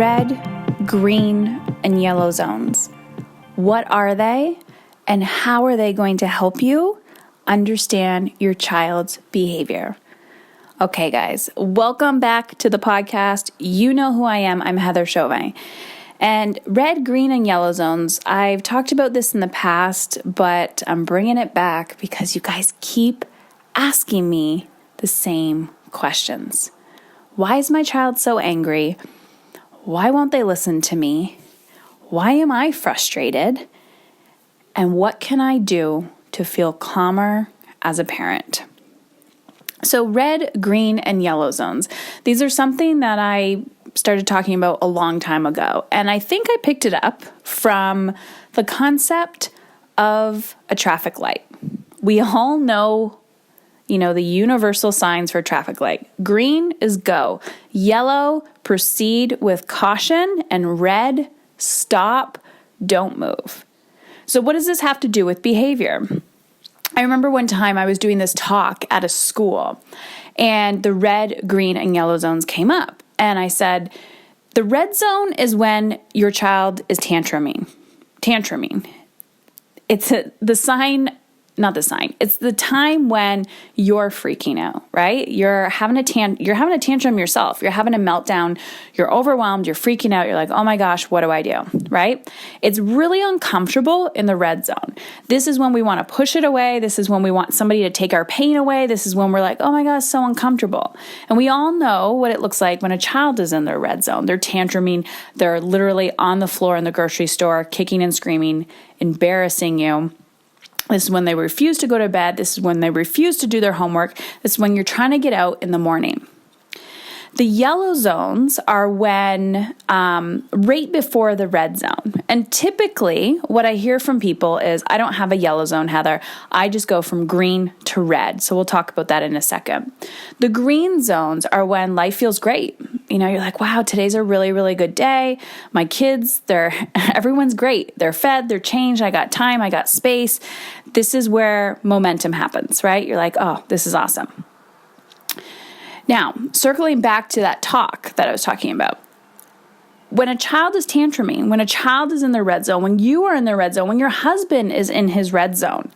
red, green, and yellow zones. What are they, and how are they going to help you understand your child's behavior? Okay, guys, welcome back to the podcast. You know who I am. I'm Heather Chauvin. And red, green, and yellow zones, I've talked about this in the past, but I'm bringing it back because you guys keep asking me the same questions. Why is my child so angry? Why won't they listen to me? Why am I frustrated? And what can I do to feel calmer as a parent? So red, green, and yellow zones. These are something that I started talking about a long time ago. And I think I picked it up from the concept of a traffic light. We all know, the universal signs for traffic light. Green is go. Yellow, proceed with caution. And red, stop, don't move. So what does this have to do with behavior? I remember one time I was doing this talk at a school and the red, green, and yellow zones came up. And I said, the red zone is when your child is tantruming. It's it's the time when you're freaking out, right? You're having a tantrum yourself. You're having a meltdown. You're overwhelmed. You're freaking out. You're like, oh my gosh, what do I do, right? It's really uncomfortable in the red zone. This is when we want to push it away. This is when we want somebody to take our pain away. This is when we're like, oh my gosh, so uncomfortable. And we all know what it looks like when a child is in their red zone. They're tantruming. They're literally on the floor in the grocery store, kicking and screaming, embarrassing you. This is when they refuse to go to bed. This is when they refuse to do their homework. This is when you're trying to get out in the morning. The yellow zones are when right before the red zone. And typically what I hear from people is, I don't have a yellow zone, Heather. I just go from green to red. So we'll talk about that in a second. The green zones are when life feels great. You're like, wow, today's a really, really good day. My kids, everyone's great. They're fed, they're changed. I got time, I got space. This is where momentum happens, right? You're like, oh, this is awesome. Now, circling back to that talk that I was talking about, when a child is tantruming, when a child is in the red zone, when you are in the red zone, when your husband is in his red zone,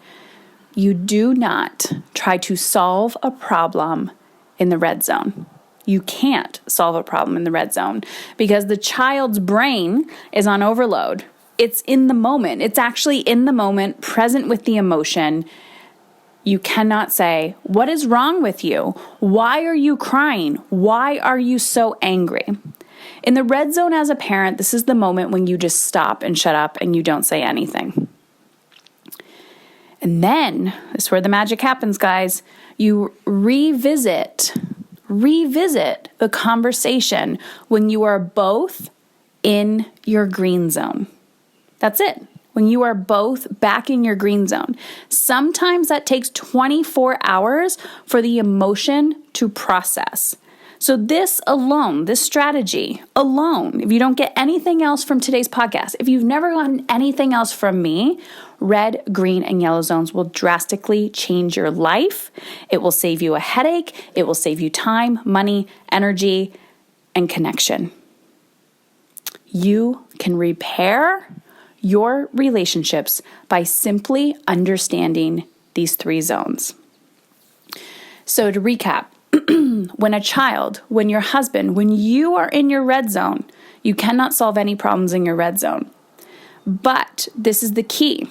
you do not try to solve a problem in the red zone. You can't solve a problem in the red zone because the child's brain is on overload. It's in the moment. It's actually in the moment, present with the emotion. You cannot say, what is wrong with you? Why are you crying? Why are you so angry? In the red zone as a parent, this is the moment when you just stop and shut up and you don't say anything. And then, this is where the magic happens, guys. You revisit the conversation when you are both in your green zone. That's it. When you are both back in your green zone. Sometimes that takes 24 hours for the emotion to process. So this strategy alone, if you don't get anything else from today's podcast, if you've never gotten anything else from me, red, green, and yellow zones will drastically change your life. It will save you a headache. It will save you time, money, energy, and connection. You can repair your relationships by simply understanding these three zones. So to recap, when your husband, when you are in your red zone, you cannot solve any problems in your red zone. But this is the key.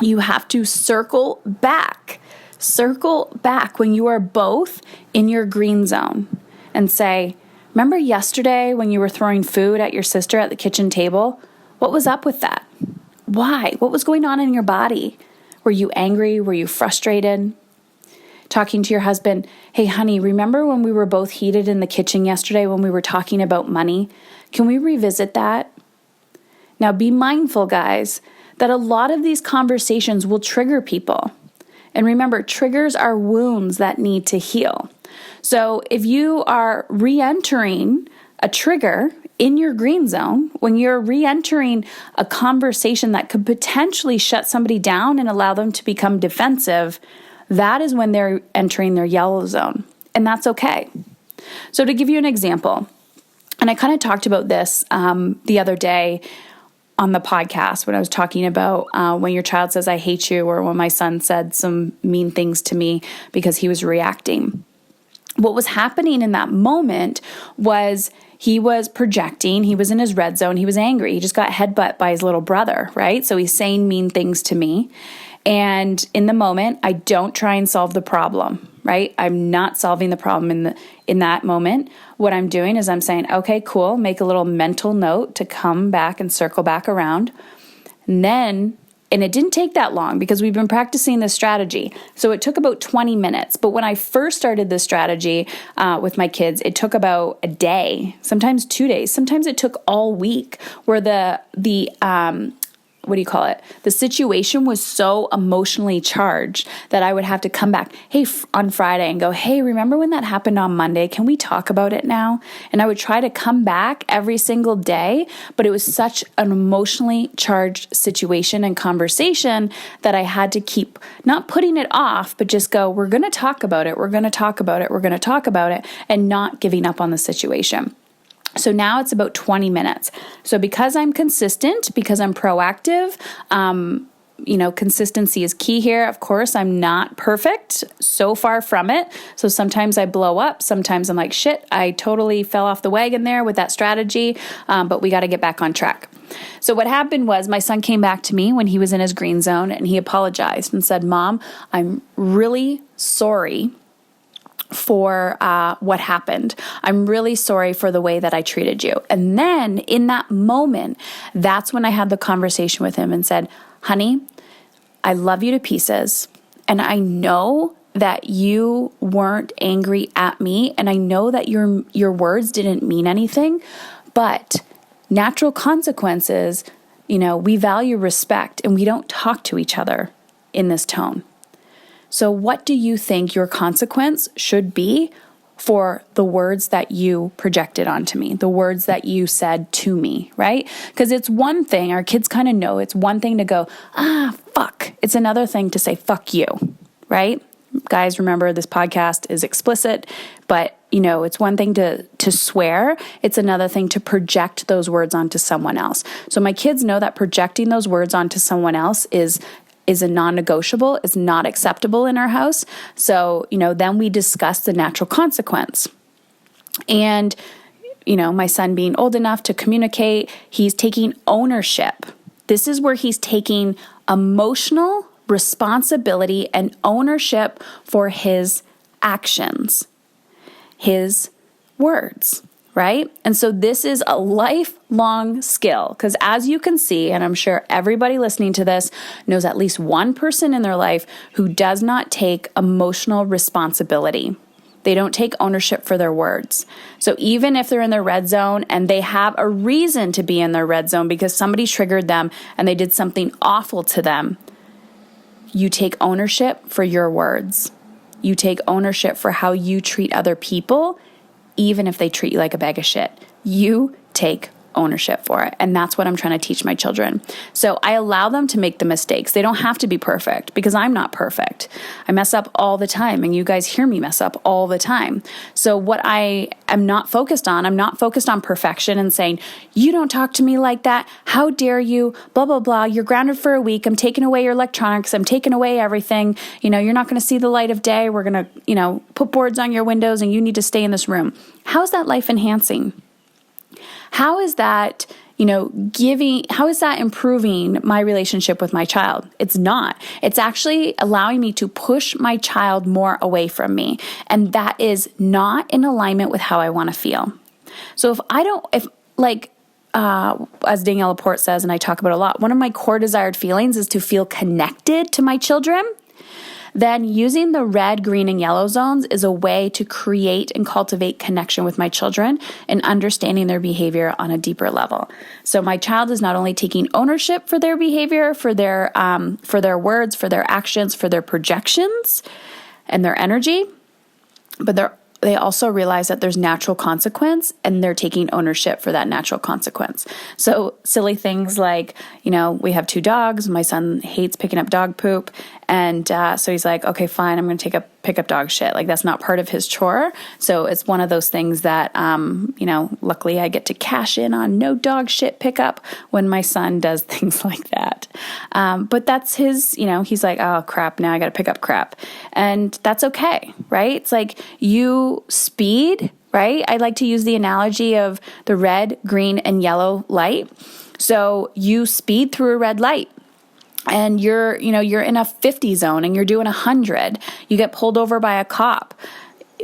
You have to circle back when you are both in your green zone and say, remember yesterday when you were throwing food at your sister at the kitchen table? What was up with that? Why? What was going on in your body? Were you angry? Were you frustrated? Talking to your husband, hey, honey, remember when we were both heated in the kitchen yesterday when we were talking about money? Can we revisit that? Now, be mindful, guys, that a lot of these conversations will trigger people. And remember, triggers are wounds that need to heal. So if you are re-entering a trigger in your green zone, when you're re-entering a conversation that could potentially shut somebody down and allow them to become defensive, that is when they're entering their yellow zone. And that's okay. So to give you an example, And I kind of talked about this the other day on the podcast when I was talking about when your child says, I hate you, or when my son said some mean things to me because he was reacting. What was happening in that moment was he was projecting. He was in his red zone. He was angry. He just got headbutt by his little brother, right? So he's saying mean things to me. And in the moment, I don't try and solve the problem, right? I'm not solving the problem in that moment. What I'm doing is I'm saying, okay, cool, make a little mental note to come back and circle back around. And it didn't take that long because we've been practicing this strategy. So it took about 20 minutes. But when I first started this strategy with my kids, it took about a day, sometimes 2 days. Sometimes it took all week, where the situation was so emotionally charged that I would have to come back, on Friday and go, hey, remember when that happened on Monday? Can we talk about it now? And I would try to come back every single day, but it was such an emotionally charged situation and conversation that I had to keep not putting it off, but just go, we're going to talk about it. We're going to talk about it. We're going to talk about it, and not giving up on the situation. So now it's about 20 minutes. So because I'm consistent, because I'm proactive, consistency is key here. Of course, I'm not perfect, so far from it. So sometimes I blow up. Sometimes I'm like, shit, I totally fell off the wagon there with that strategy, but we got to get back on track. So what happened was my son came back to me when he was in his green zone, and he apologized and said, Mom, I'm really sorry for what happened. I'm really sorry for the way that I treated you. And then in that moment, that's when I had the conversation with him and said, honey, I love you to pieces. And I know that you weren't angry at me. And I know that your words didn't mean anything, but natural consequences, we value respect, and we don't talk to each other in this tone. So what do you think your consequence should be for the words that you projected onto me, the words that you said to me, right? Because it's one thing, our kids kind of know, it's one thing to go, fuck. It's another thing to say, fuck you, right? Guys, remember this podcast is explicit, but it's one thing to swear. It's another thing to project those words onto someone else. So my kids know that projecting those words onto someone else is a non-negotiable, is not acceptable in our house. So, then we discuss the natural consequence. And, my son being old enough to communicate, he's taking ownership. This is where he's taking emotional responsibility and ownership for his actions, his words. Right? And so this is a lifelong skill, because as you can see, and I'm sure everybody listening to this knows at least one person in their life who does not take emotional responsibility. They don't take ownership for their words. So even if they're in their red zone and they have a reason to be in their red zone because somebody triggered them and they did something awful to them, you take ownership for your words. You take ownership for how you treat other people, even if they treat you like a bag of shit. You take ownership for it. And that's what I'm trying to teach my children. So I allow them to make the mistakes. They don't have to be perfect, because I'm not perfect. I mess up all the time, and you guys hear me mess up all the time. So what I am not focused on, I'm not focused on perfection and saying, you don't talk to me like that. How dare you? Blah, blah, blah. You're grounded for a week. I'm taking away your electronics. I'm taking away everything. You're not going to see the light of day. We're going to, put boards on your windows, and you need to stay in this room. How's that life enhancing? How is that, how is that improving my relationship with my child? It's not. It's actually allowing me to push my child more away from me. And that is not in alignment with how I want to feel. So as Danielle Laporte says, and I talk about a lot, one of my core desired feelings is to feel connected to my children. Then using the red, green, and yellow zones is a way to create and cultivate connection with my children and understanding their behavior on a deeper level. So my child is not only taking ownership for their behavior, for their words, for their actions, for their projections and their energy, but they also realize that there's natural consequence, and they're taking ownership for that natural consequence. So silly things like, we have 2 dogs. My son hates picking up dog poop. And so he's like, okay, fine, I'm going to take a pick up dog shit. Like that's not part of his chore. So it's one of those things that, luckily I get to cash in on no dog shit pickup when my son does things like that. But that's his, he's like, oh crap, now I got to pick up crap. And that's okay, right? It's like you speed, right? I like to use the analogy of the red, green, and yellow light. So you speed through a red light. And you're in a 50 zone and you're doing 100. You get pulled over by a cop.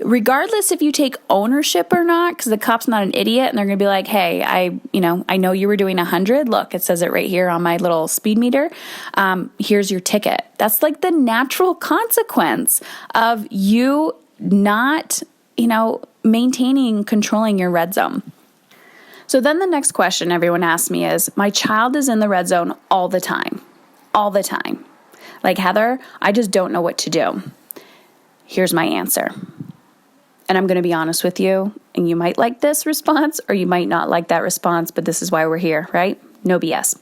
Regardless if you take ownership or not, because the cop's not an idiot and they're going to be like, hey, I know you were doing 100. Look, it says it right here on my little speed meter. Here's your ticket. That's like the natural consequence of you not, maintaining, controlling your red zone. So then the next question everyone asks me is, my child is in the red zone all the time. All the time. Like, Heather, I just don't know what to do. Here's my answer. And I'm going to be honest with you, and you might like this response or you might not like that response, but this is why we're here, right? No BS.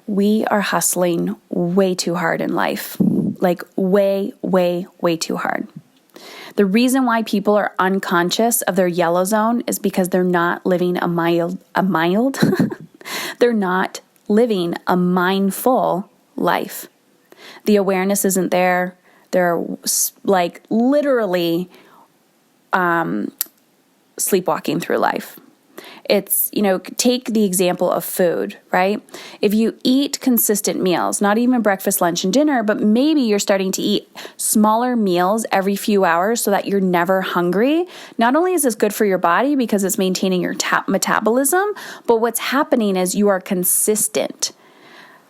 We are hustling way too hard in life. Like way, way, way too hard. The reason why people are unconscious of their yellow zone is because they're not living they're not living a mindful life. The awareness isn't there. They're like literally sleepwalking through life. It's, take the example of food, right? If you eat consistent meals, not even breakfast, lunch, and dinner, but maybe you're starting to eat smaller meals every few hours so that you're never hungry. Not only is this good for your body because it's maintaining your metabolism, but what's happening is you are consistent.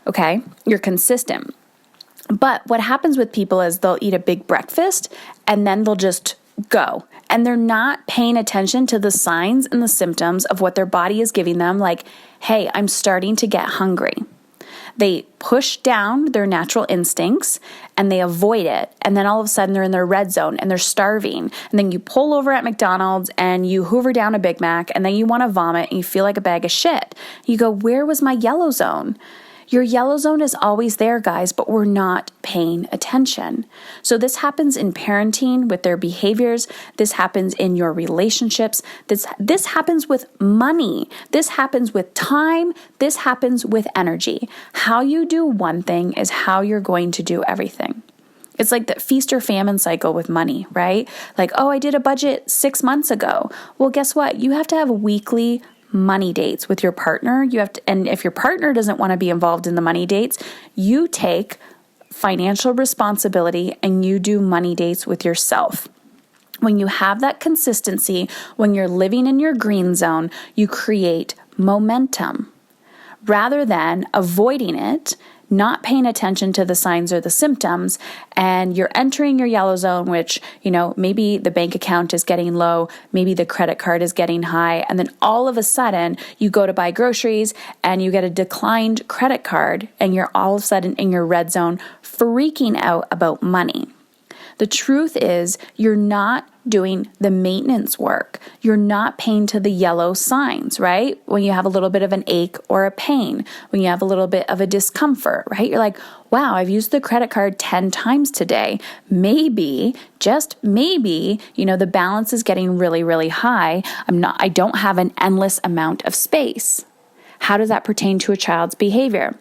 Okay? You're consistent. But what happens with people is they'll eat a big breakfast and then they'll just go. And they're not paying attention to the signs and the symptoms of what their body is giving them, like, hey, I'm starting to get hungry. They push down their natural instincts and they avoid it. And then all of a sudden they're in their red zone and they're starving. And then you pull over at McDonald's and you hoover down a Big Mac and then you want to vomit and you feel like a bag of shit. You go, where was my yellow zone? Your yellow zone is always there, guys, but we're not paying attention. So this happens in parenting with their behaviors. This happens in your relationships. This happens with money. This happens with time. This happens with energy. How you do one thing is how you're going to do everything. It's like the feast or famine cycle with money, right? Like, oh, I did a budget 6 months ago. Well, guess what? You have to have weekly money dates with your partner. And if your partner doesn't want to be involved in the money dates, you take financial responsibility and you do money dates with yourself. When you have that consistency, when you're living in your green zone, you create momentum rather than avoiding it, not paying attention to the signs or the symptoms, and you're entering your yellow zone, which, maybe the bank account is getting low, maybe the credit card is getting high, and then all of a sudden you go to buy groceries and you get a declined credit card and you're all of a sudden in your red zone freaking out about money. The truth is you're not doing the maintenance work. You're not paying to the yellow signs, right? When you have a little bit of an ache or a pain, when you have a little bit of a discomfort, right? You're like, wow, I've used the credit card 10 times today. Maybe, just maybe, the balance is getting really, really high. I don't have an endless amount of space. How does that pertain to a child's behavior?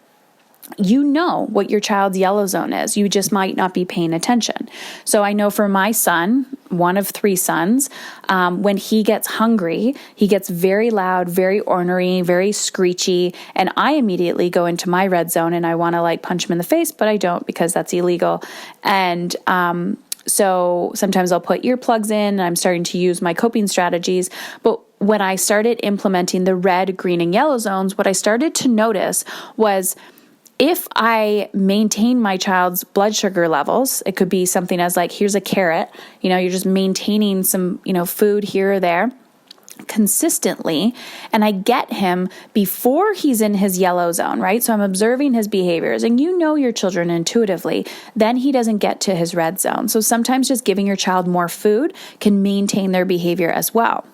You know what your child's yellow zone is. You just might not be paying attention. So I know for my son, one of 3 sons, when he gets hungry, he gets very loud, very ornery, very screechy, and I immediately go into my red zone and I want to punch him in the face, but I don't because that's illegal. And so sometimes I'll put earplugs in and I'm starting to use my coping strategies. But when I started implementing the red, green, and yellow zones, what I started to notice was if I maintain my child's blood sugar levels, it could be something as here's a carrot, you're just maintaining some, food here or there consistently, and I get him before he's in his yellow zone, right? So I'm observing his behaviors, and your children intuitively, then he doesn't get to his red zone. So sometimes just giving your child more food can maintain their behavior as well.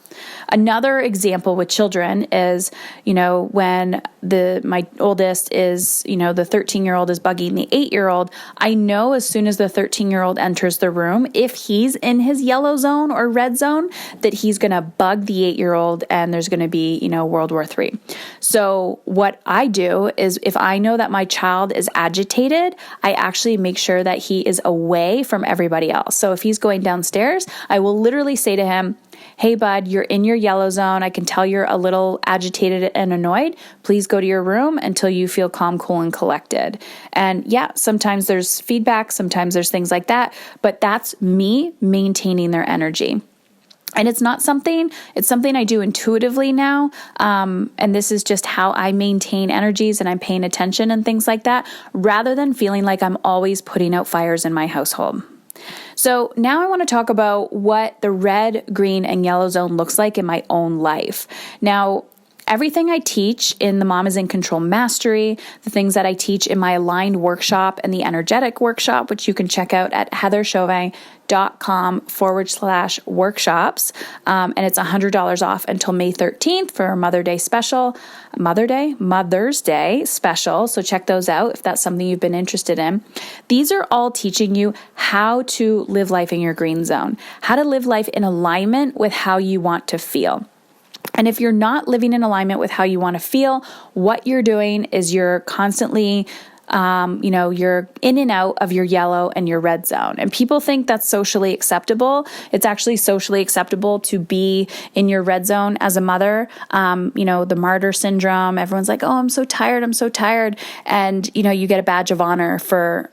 Another example with children is, when my oldest is, the 13-year-old is bugging the 8-year-old, I know as soon as the 13-year-old enters the room, if he's in his yellow zone or red zone, that he's going to bug the 8-year-old and there's going to be, World War III. So what I do is if I know that my child is agitated, I actually make sure that he is away from everybody else. So if he's going downstairs, I will literally say to him, hey, bud, you're in your yellow zone. I can tell you're a little agitated and annoyed. Please go to your room until you feel calm, cool, and collected. And yeah, sometimes there's feedback. Sometimes there's things like that. But that's me maintaining their energy. And it's something I do intuitively now. And this is just how I maintain energies and I'm paying attention and things like that, rather than feeling like I'm always putting out fires in my household. So now I want to talk about what the red, green, and yellow zone looks like in my own life. Now, everything I teach in the Mom is in Control Mastery, the things that I teach in my aligned workshop and the energetic workshop, which you can check out at heatherchauvin.com/workshops. And it's $100 off until May 13th for a Mother's Day special. So check those out if that's something you've been interested in. These are all teaching you how to live life in your green zone, how to live life in alignment with how you want to feel. And if you're not living in alignment with how you want to feel, what you're doing is you're constantly, you're in and out of your yellow and your red zone. And people think that's socially acceptable. It's actually socially acceptable to be in your red zone as a mother. The martyr syndrome, everyone's like, oh, I'm so tired. And, you get a badge of honor for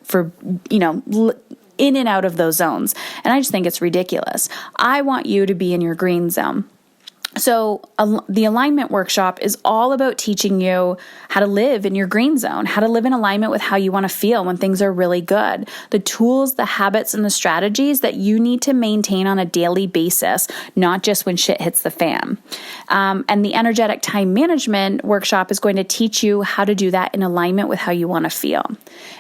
in and out of those zones. And I just think it's ridiculous. I want you to be in your green zone. So the alignment workshop is all about teaching you how to live in your green zone, how to live in alignment with how you want to feel when things are really good, the tools, the habits, and the strategies that you need to maintain on a daily basis, not just when shit hits the fan. And the energetic time management workshop is going to teach you how to do that in alignment with how you want to feel.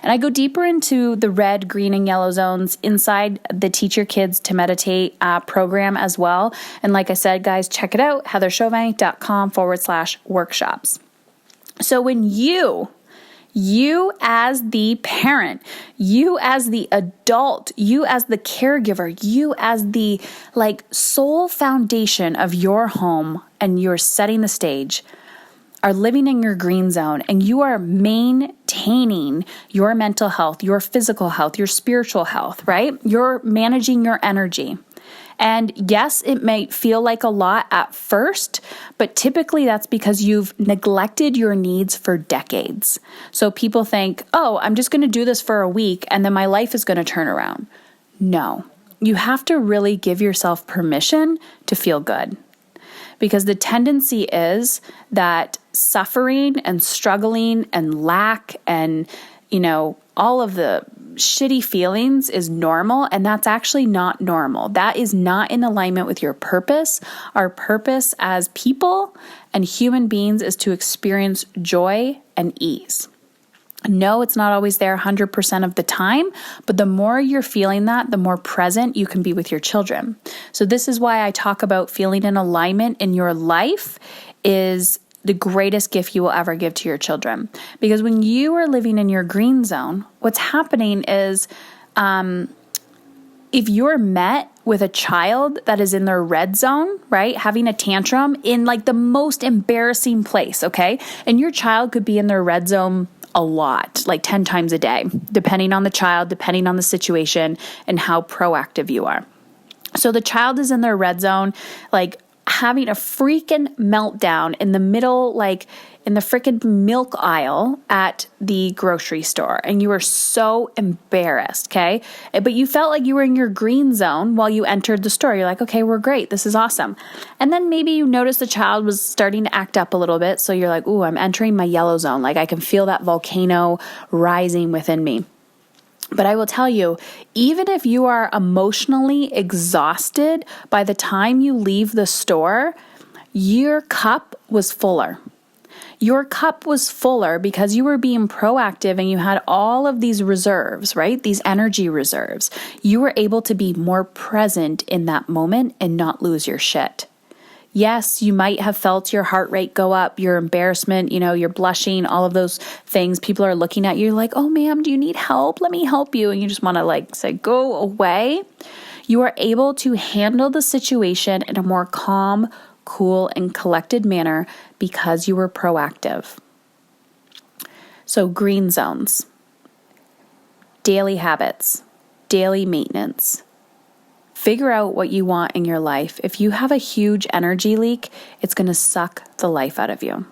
And I go deeper into the red, green, and yellow zones inside the Teach Your Kids to Meditate program as well. And like I said, guys, check it out, heatherchauvin.com/workshops. So when you as the parent, you as the adult, you as the caregiver, you as the sole foundation of your home, and you're setting the stage, are living in your green zone, and you are maintaining your mental health, your physical health, your spiritual health, right? You're managing your energy. And yes, it may feel like a lot at first, but typically that's because you've neglected your needs for decades. So people think, oh, I'm just going to do this for a week and then my life is going to turn around. No, you have to really give yourself permission to feel good. Because the tendency is that suffering and struggling and lack and, all of the shitty feelings is normal, and that's actually not normal. That is not in alignment with your purpose. Our purpose as people and human beings is to experience joy and ease. No, it's not always there 100% of the time, but the more you're feeling that, the more present you can be with your children. So this is why I talk about feeling in alignment in your life is the greatest gift you will ever give to your children. Because when you are living in your green zone, what's happening is if you're met with a child that is in their red zone, right, having a tantrum in the most embarrassing place, okay? And your child could be in their red zone a lot, 10 times a day, depending on the child, depending on the situation, and how proactive you are. So the child is in their red zone, having a freaking meltdown in the middle, in the freaking milk aisle at the grocery store. And you were so embarrassed, okay? But you felt like you were in your green zone while you entered the store. You're like, okay, we're great. This is awesome. And then maybe you noticed the child was starting to act up a little bit. So you're like, ooh, I'm entering my yellow zone. I can feel that volcano rising within me. But I will tell you, even if you are emotionally exhausted by the time you leave the store, your cup was fuller. Your cup was fuller because you were being proactive and you had all of these reserves, right? These energy reserves. You were able to be more present in that moment and not lose your shit. Yes, you might have felt your heart rate go up, your embarrassment, you're blushing, all of those things. People are looking at you like, oh, ma'am, do you need help? Let me help you. And you just want to say, go away. You are able to handle the situation in a more calm, cool, and collected manner because you were proactive. So green zones, daily habits, daily maintenance. Figure out what you want in your life. If you have a huge energy leak, it's going to suck the life out of you.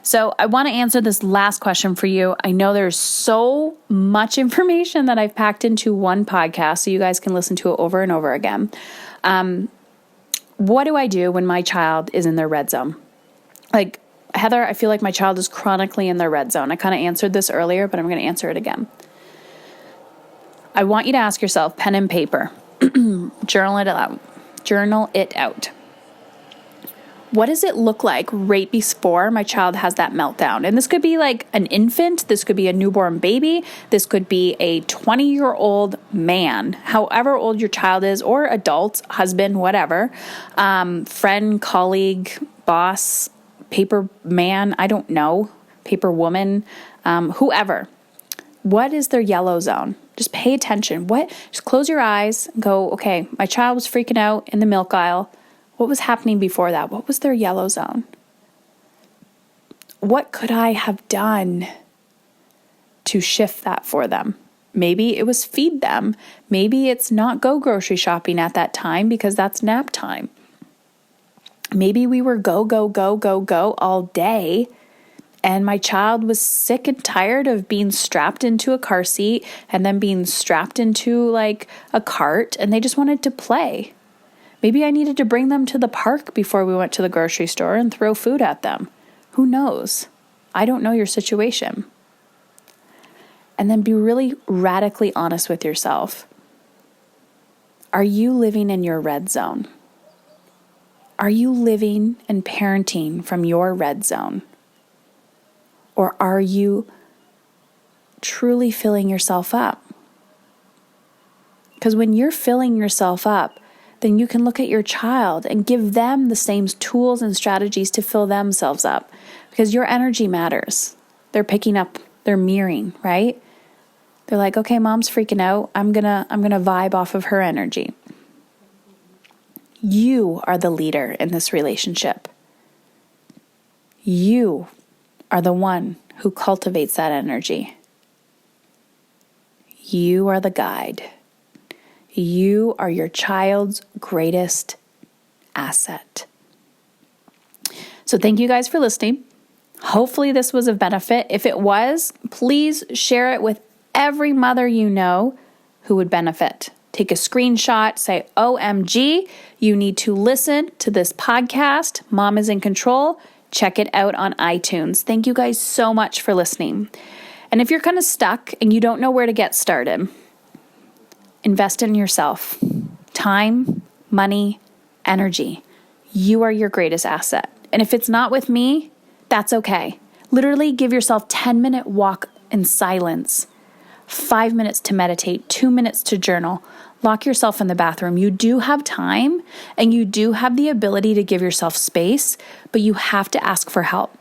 So I want to answer this last question for you. I know there's so much information that I've packed into one podcast, so you guys can listen to it over and over again. What do I do when my child is in their red zone? Heather, I feel like my child is chronically in their red zone. I kind of answered this earlier, but I'm going to answer it again. I want you to ask yourself, pen and paper, journal it out. What does it look like right before my child has that meltdown? And this could be like an infant. This could be a newborn baby. This could be a 20-year-old man, however old your child is, or adult, husband, whatever, friend, colleague, boss, paper man, I don't know, paper woman, whoever. What is their yellow zone? Just pay attention. Just close your eyes and go, okay, my child was freaking out in the milk aisle. What was happening before that? What was their yellow zone? What could I have done to shift that for them? Maybe it was feed them. Maybe it's not go grocery shopping at that time because that's nap time. Maybe we were go all day, and my child was sick and tired of being strapped into a car seat and then being strapped into a cart, and they just wanted to play. Maybe I needed to bring them to the park before we went to the grocery store and throw food at them. Who knows? I don't know your situation. And then be really radically honest with yourself. Are you living in your red zone? Are you living and parenting from your red zone? Or are you truly filling yourself up? Because when you're filling yourself up, then you can look at your child and give them the same tools and strategies to fill themselves up. Because your energy matters. They're picking up, they're mirroring, right? They're like, okay, mom's freaking out. I'm gonna vibe off of her energy. You are the leader in this relationship. You are the one who cultivates that energy. You are the guide. You are your child's greatest asset. So thank you guys for listening. Hopefully this was of benefit. If it was, please share it with every mother you know who would benefit. Take a screenshot, say, OMG, you need to listen to this podcast. Mom is in control. Check it out on iTunes. Thank you guys so much for listening. And if you're kind of stuck and you don't know where to get started, invest in yourself. Time, money, energy. You are your greatest asset. And if it's not with me, that's okay. Literally give yourself 10-minute walk in silence, 5 minutes to meditate, 2 minutes to journal. Lock yourself in the bathroom. You do have time and you do have the ability to give yourself space, but you have to ask for help.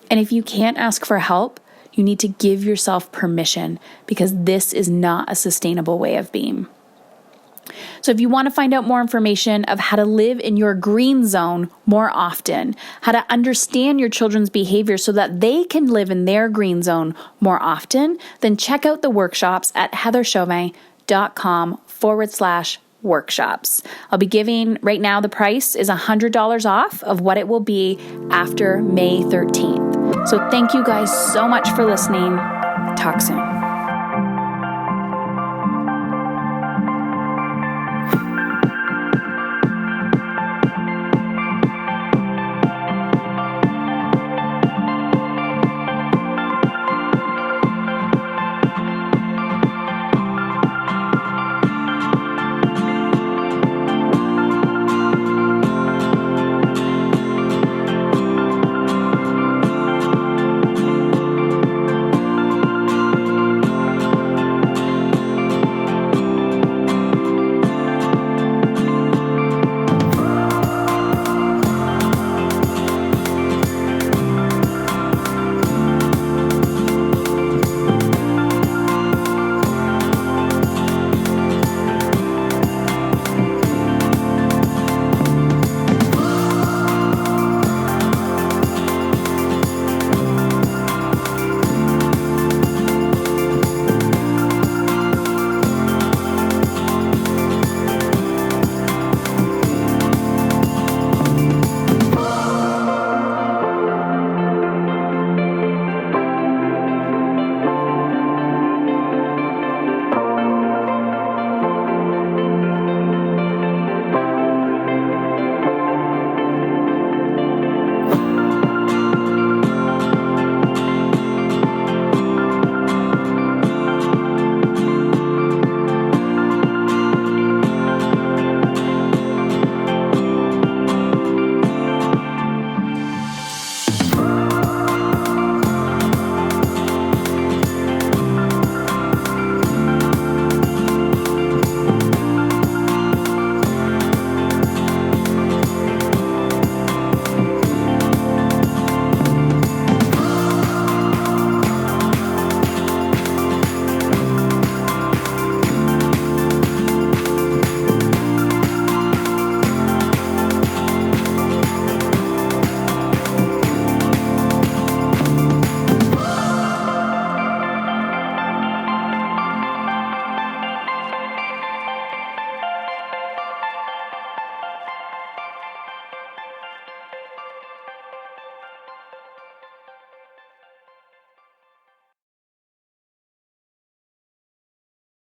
And if you can't ask for help, you need to give yourself permission because this is not a sustainable way of being. So if you want to find out more information of how to live in your green zone more often, how to understand your children's behavior so that they can live in their green zone more often, then check out the workshops at heatherchauvin.com/workshops. I'll be giving, right now the price is $100 off of what it will be after May 13th. So thank you guys so much for listening. Talk soon.